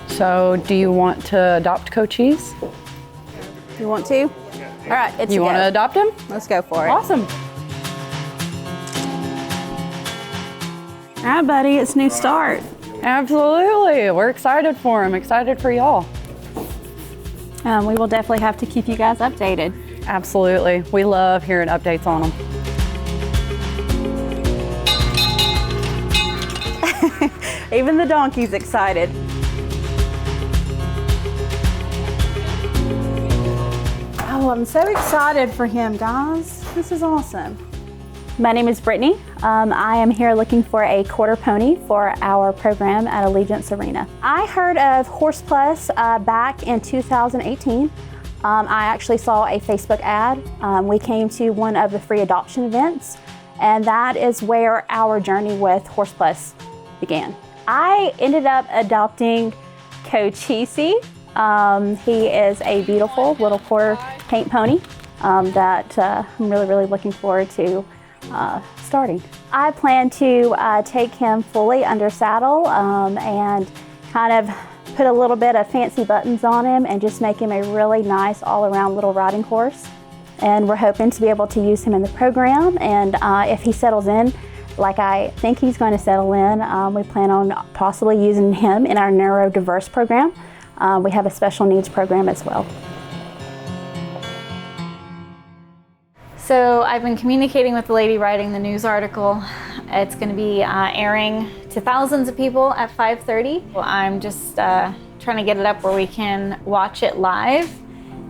So do you want to adopt Cochise? You want to? All right, it's You want to adopt him? Let's go for it. Awesome. All right, buddy, it's new start. Absolutely. We're excited for him, excited for y'all. We will definitely have to keep you guys updated. Absolutely. We love hearing updates on them. Even the donkey's excited. Oh, I'm so excited for him, guys. This is awesome. My name is Brittany. I am here looking for a quarter pony for our program at Allegiance Arena. I heard of Horse Plus back in 2018. I actually saw a Facebook ad. We came to one of the free adoption events, and that is where our journey with Horse Plus began. I ended up adopting Cochise. He is a beautiful little quarter paint pony that I'm really looking forward to starting. I plan to take him fully under saddle and kind of put a little bit of fancy buttons on him and just make him a really nice all-around little riding horse. And we're hoping to be able to use him in the program, and if he settles in like I think he's going to settle in, we plan on possibly using him in our neurodiverse program. We have a special needs program as well. So I've been communicating with the lady writing the news article. It's going to be airing to thousands of people at 5:30. I'm just trying to get it up where we can watch it live.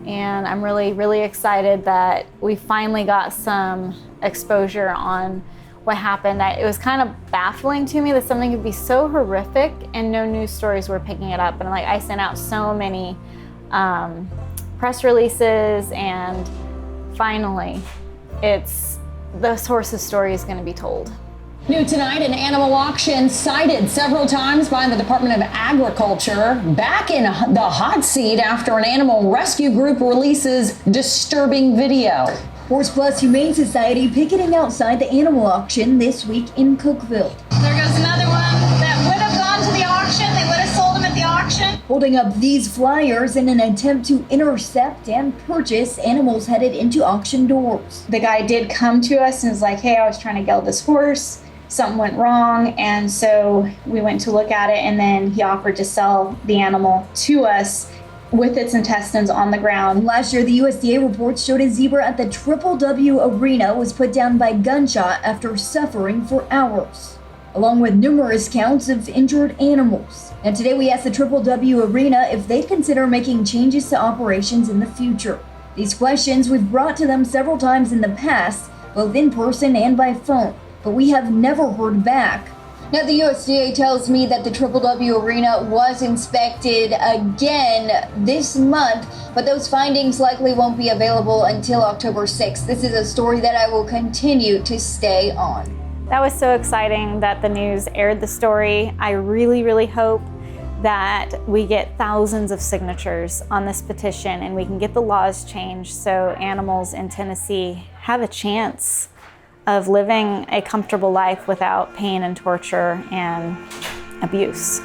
And I'm really excited that we finally got some exposure on what happened. It was kind of baffling to me that something could be so horrific and no news stories were picking it up. And like I sent out so many press releases, and finally, this horse's story is going to be told. New tonight, an animal auction cited several times by the Department of Agriculture, back in the hot seat after an animal rescue group releases disturbing video. Horse Plus Humane Society picketing outside the animal auction this week in Cookeville. There goes another one that would have gone to the auction. They would have sold them at the auction. Holding up these flyers in an attempt to intercept and purchase animals headed into auction doors. The guy did come to us and was like, hey, I was trying to geld this horse. Something went wrong, and so we went to look at it, and then he offered to sell the animal to us with its intestines on the ground. Last year, the USDA reports showed a zebra at the Triple W Arena was put down by gunshot after suffering for hours, along with numerous counts of injured animals. And today we asked the Triple W Arena if they'd consider making changes to operations in the future. These questions we've brought to them several times in the past, both in person and by phone, but we have never heard back. Now, the USDA tells me that the Triple W Arena was inspected again this month, but those findings likely won't be available until October 6th. This is a story that I will continue to stay on. That was so exciting that the news aired the story. I really hope that we get thousands of signatures on this petition and we can get the laws changed so animals in Tennessee have a chance of living a comfortable life without pain and torture and abuse.